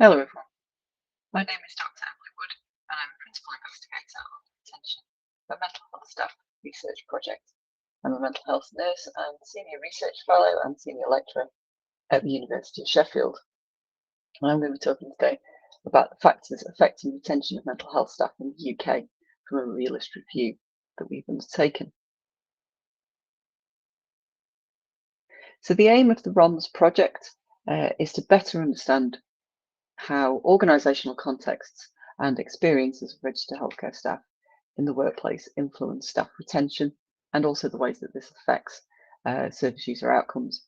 Hello, everyone. My name is Dr. Emily Wood, and I'm a principal investigator on the retention for mental health staff research project. I'm a mental health nurse and senior research fellow and senior lecturer at the University of Sheffield. And I'm going to be talking today about the factors affecting retention of mental health staff in the UK from a realist review that we've undertaken. So the aim of the ROMS project is to better understand how organisational contexts and experiences of registered healthcare staff in the workplace influence staff retention and also the ways that this affects service user outcomes.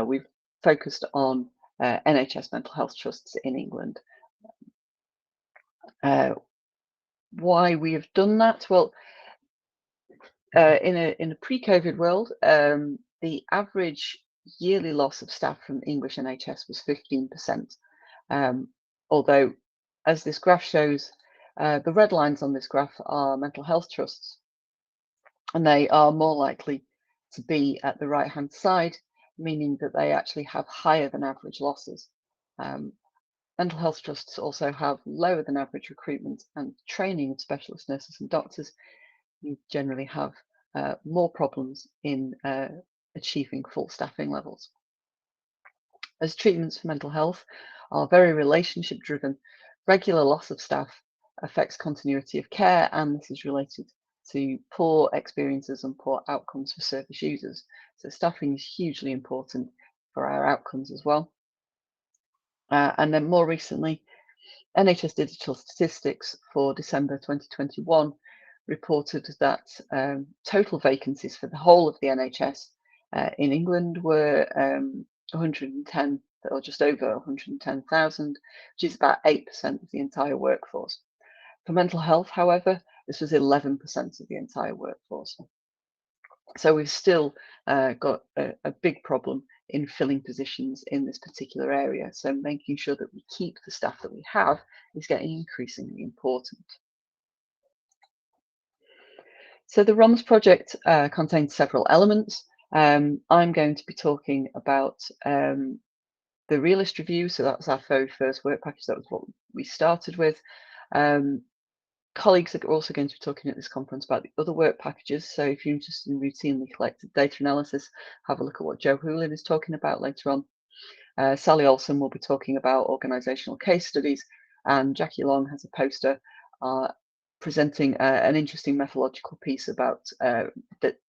We've focused on NHS mental health trusts in England. Why we have done that? Well, in a pre-COVID world, the average yearly loss of staff from English NHS was 15%. Although, as this graph shows, the red lines on this graph are mental health trusts, and they are more likely to be at the right-hand side, meaning that they actually have higher than average losses. Mental health trusts also have lower than average recruitment and training of specialist nurses and doctors, who generally have more problems in achieving full staffing levels. As treatments for mental health are very relationship driven, regular loss of staff affects continuity of care, and this is related to poor experiences and poor outcomes for service users. So staffing is hugely important for our outcomes as well. And then more recently, NHS Digital Statistics for December 2021 reported that total vacancies for the whole of the NHS in England were 110 or just over 110,000, which is about 8% of the entire workforce. For mental health, however, this was 11% of the entire workforce. So we've still got a big problem in filling positions in this particular area. So making sure that we keep the staff that we have is getting increasingly important. So the ROMS project contains several elements. I'm going to be talking about the realist review. So that was our very first work package. That was what we started with. Colleagues are also going to be talking at this conference about the other work packages. So if you're interested in routinely collected data analysis, have a look at what Joe Hoolin is talking about later on. Sally Olson will be talking about organisational case studies, and Jackie Long has a poster presenting an interesting methodological piece about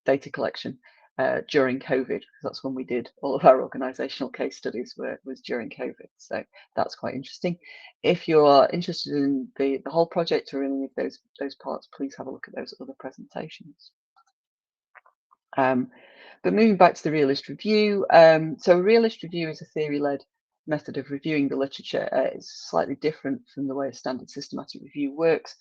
data collection during COVID, because that's when we did all of our organisational case studies was during COVID. So that's quite interesting. If you are interested in the whole project or any of those parts, please have a look at those other presentations. But moving back to the realist review, so a realist review is a theory-led method of reviewing the literature. It's slightly different from the way a standard systematic review works,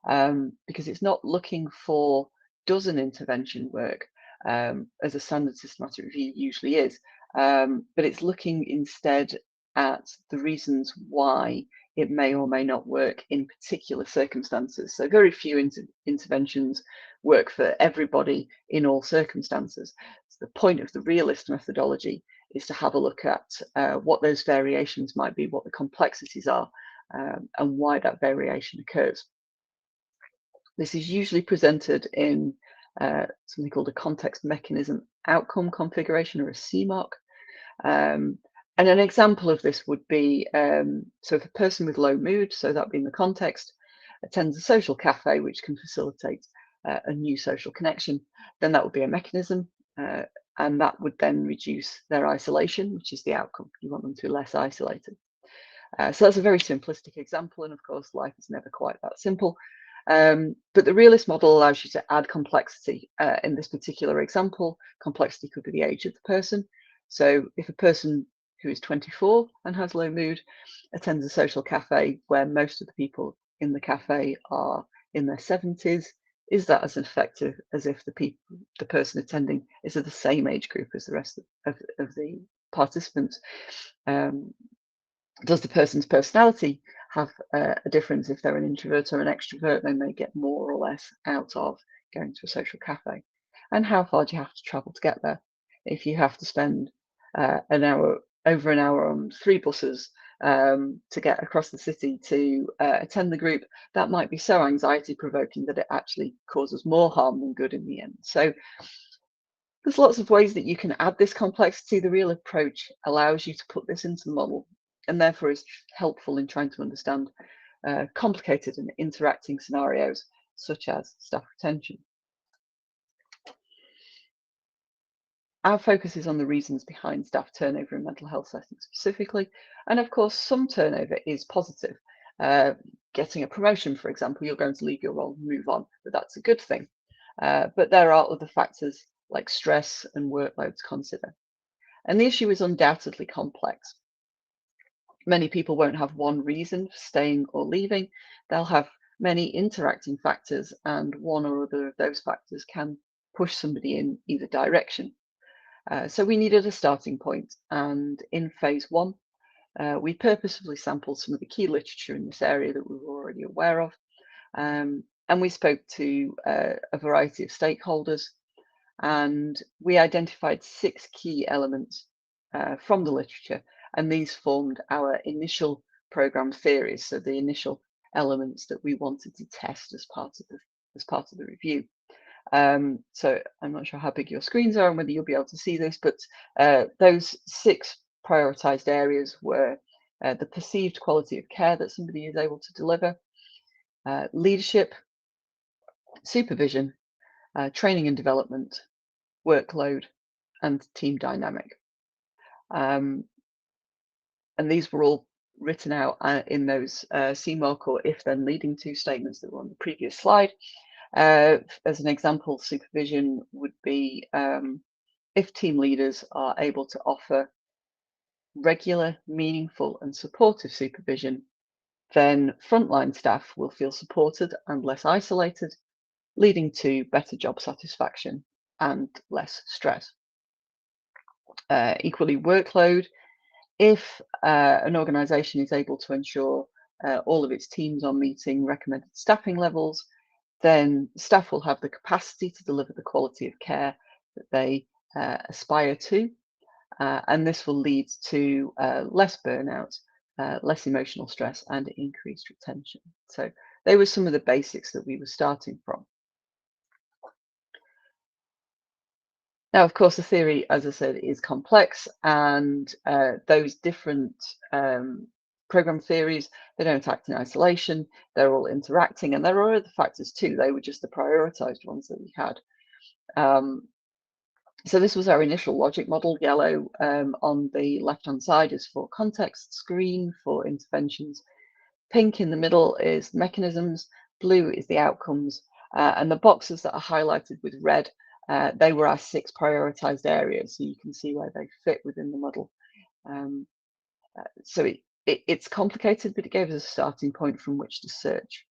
because it's not looking for does an intervention work, as a standard systematic review usually is, but it's looking instead at the reasons why it may or may not work in particular circumstances. So very few interventions work for everybody in all circumstances. So the point of the realist methodology is to have a look at what those variations might be, what the complexities are, and why that variation occurs. This is usually presented in something called a context mechanism outcome configuration, or a CMOC. And an example of this would be, so if a person with low mood, so that being the context, attends a social cafe which can facilitate a new social connection, then that would be a mechanism, and that would then reduce their isolation, which is the outcome. You want them to be less isolated. So that's a very simplistic example, and of course life is never quite that simple. But the realist model allows you to add complexity. In this particular example, complexity could be the age of the person. So if a person who is 24 and has low mood attends a social cafe where most of the people in the cafe are in their 70s, is that as effective as if the person attending is of the same age group as the rest of the participants? Does the person's personality have a difference? If they're an introvert or an extrovert, they may get more or less out of going to a social cafe. And how far do you have to travel to get there? If you have to spend over an hour on 3 buses to get across the city to attend the group, that might be so anxiety provoking that it actually causes more harm than good in the end. So there's lots of ways that you can add this complexity. The real approach allows you to put this into the model and therefore is helpful in trying to understand complicated and interacting scenarios such as staff retention. Our focus is on the reasons behind staff turnover in mental health settings specifically. And of course, some turnover is positive. Getting a promotion, for example, you're going to leave your role and move on, but that's a good thing. But there are other factors like stress and workload to consider. And the issue is undoubtedly complex. Many people won't have one reason for staying or leaving. They'll have many interacting factors, and one or other of those factors can push somebody in either direction. So we needed a starting point, and in phase one, we purposefully sampled some of the key literature in this area that we were already aware of, and we spoke to a variety of stakeholders, and we identified 6 key elements from the literature, and these formed our initial program theories, so the initial elements that we wanted to test as part of the review. So I'm not sure how big your screens are and whether you'll be able to see this, but those 6 prioritized areas were the perceived quality of care that somebody is able to deliver, leadership, supervision, training and development, workload, and team dynamic. And these were all written out in those CMOC or if then leading to statements that were on the previous slide. As an example, supervision would be if team leaders are able to offer regular, meaningful, and supportive supervision, then frontline staff will feel supported and less isolated, leading to better job satisfaction and less stress. Equally, workload. If an organisation is able to ensure all of its teams are meeting recommended staffing levels, then staff will have the capacity to deliver the quality of care that they aspire to. And this will lead to less burnout, less emotional stress, and increased retention. So they were some of the basics that we were starting from. Now, of course, the theory, as I said, is complex, and those different program theories, they don't act in isolation. They're all interacting, and there are other factors too. They were just the prioritized ones that we had. So this was our initial logic model. Yellow on the left-hand side is for context, green for interventions, pink in the middle is mechanisms, blue is the outcomes, and the boxes that are highlighted with red, they were our 6 prioritized areas, so you can see where they fit within the model. So it's complicated, but it gave us a starting point from which to search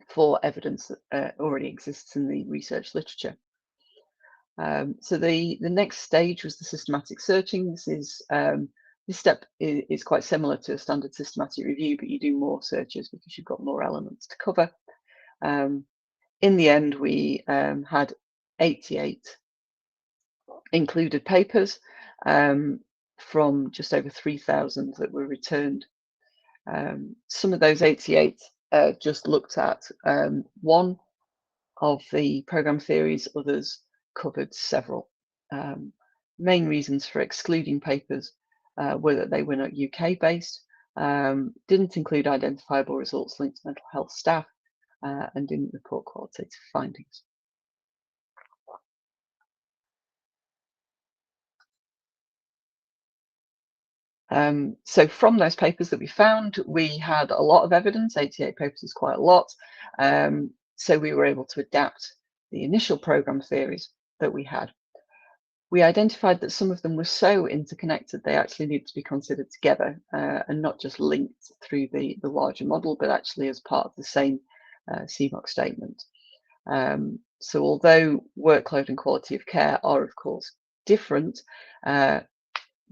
for evidence that already exists in the research literature. So the next stage was the systematic searching. This step is quite similar to a standard systematic review, but you do more searches because you've got more elements to cover. In the end, we had 88 included papers from just over 3,000 that were returned. Some of those 88 just looked at one of the program theories, others covered several. Main reasons for excluding papers were that they were not UK based, didn't include identifiable results linked to mental health staff, and didn't report qualitative findings. So from those papers that we found, we had a lot of evidence. 88 papers is quite a lot. So we were able to adapt the initial program theories that we had. We identified that some of them were so interconnected they actually need to be considered together and not just linked through the larger model, but actually as part of the same CMOC statement. So although workload and quality of care are, of course, different,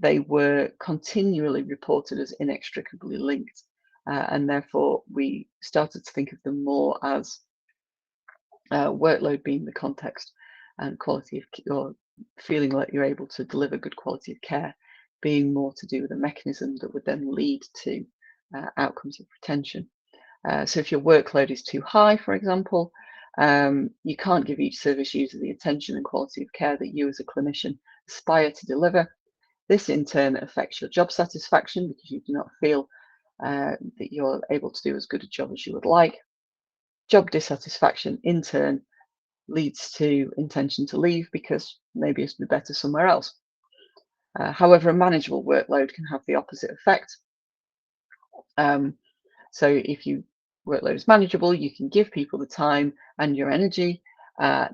they were continually reported as inextricably linked. And therefore, we started to think of them more as workload being the context and quality of or feeling like you're able to deliver good quality of care being more to do with a mechanism that would then lead to outcomes of retention. So if your workload is too high, for example, you can't give each service user the attention and quality of care that you as a clinician aspire to deliver. This in turn affects your job satisfaction because you do not feel that you're able to do as good a job as you would like. Job dissatisfaction in turn leads to intention to leave because maybe it's better somewhere else. However, a manageable workload can have the opposite effect. So if your workload is manageable, you can give people the time and your energy.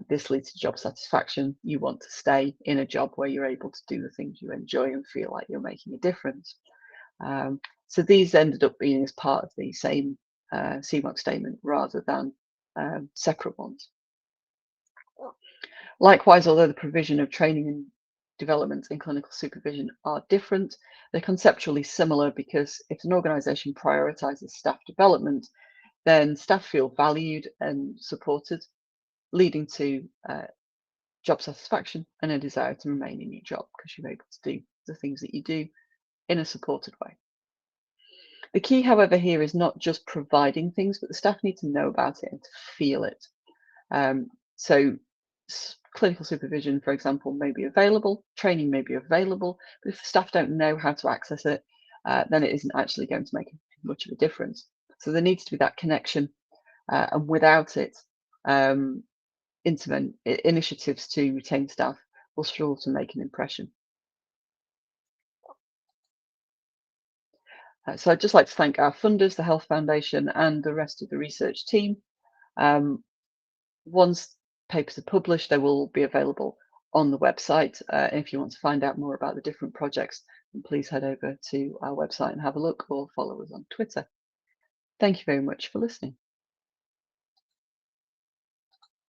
This leads to job satisfaction. You want to stay in a job where you're able to do the things you enjoy and feel like you're making a difference. So these ended up being as part of the same CMOC statement rather than separate ones. Likewise, although the provision of training and development and clinical supervision are different, they're conceptually similar because if an organisation prioritises staff development, then staff feel valued and supported, leading to job satisfaction and a desire to remain in your job because you're able to do the things that you do in a supported way. The key, however, here is not just providing things, but the staff need to know about it and to feel it. So clinical supervision, for example, may be available, training may be available, but if staff don't know how to access it, then it isn't actually going to make much of a difference. So there needs to be that connection, and without it, initiatives to retain staff will struggle to make an impression. So I'd just like to thank our funders, the Health Foundation, and the rest of the research team. Once papers are published, they will be available on the website. If you want to find out more about the different projects, then please head over to our website and have a look or follow us on Twitter. Thank you very much for listening.